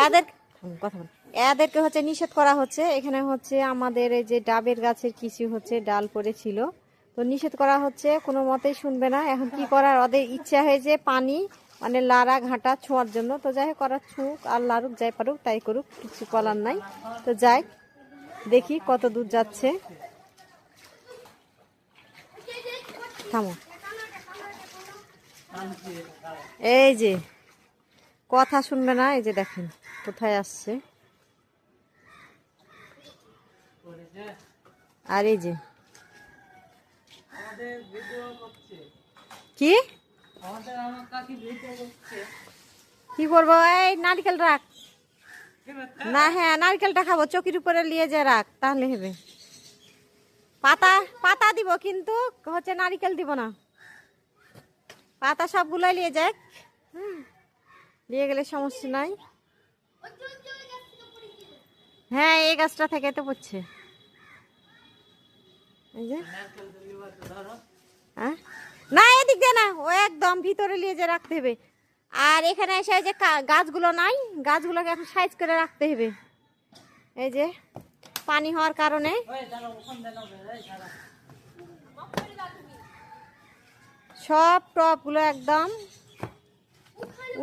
এদের কথা বল, এদেরকে হচ্ছে নিষেধ করা হচ্ছে। এখানে হচ্ছে আমাদের এই যে ডাবের গাছের কিছু হচ্ছে ডাল পড়েছিল, তো নিষেধ করা হচ্ছে, কোনো মতেই শুনবে না। এখন কি করার, ওদের ইচ্ছা হয়েছে পানি মানে লাড়া ঘাটা ছোঁয়ার জন্য। তো যাই হোক, করার ছুঁক আর লাড়ুক, যাই পারুক তাই করুক, কিছু বলার নাই। তো যাই দেখি কত দূর যাচ্ছে। থামো, এই যে কথা শুনবে না, এই যে দেখেন কোথায় আসছে। আর এই যে কি কি করবো, এই নারকেল রাখ না, হ্যাঁ নারকেলটা খাবো, চকির উপরে নিয়ে যে রাখ, তাহলে হবে। পাতা পাতা দিব, কিন্তু হচ্ছে নারকেল দিব না। পাতা সবগুলোই নিয়ে যাক, নিয়ে গেলে সমস্যা নাই। হ্যাঁ, এই গাছটা থেকে তো পড়ছে, এই যে। হ্যাঁ না, এদিক দিয়ে না, ও একদম ভিতরে নিয়ে যে রাখতে হবে। আর এখানে এসে যে গাছগুলো নাই, গাছগুলোকে এখন সাইজ করে রাখতে হবে। এই যে পানি হওয়ার কারণে সব টবগুলো একদম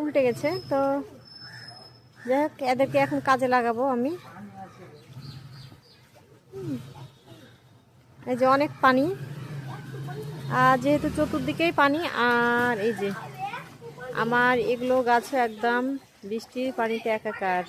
উল্টে গেছে। তো যাই হোক, এদেরকে এখন কাজে লাগাবো আমি। এই যে অনেক পানি, আর যেহেতু চতুর্দিকেই পানি, আর এই যে আমার এগুলো গাছ একদম বৃষ্টির পানিতে একাকার।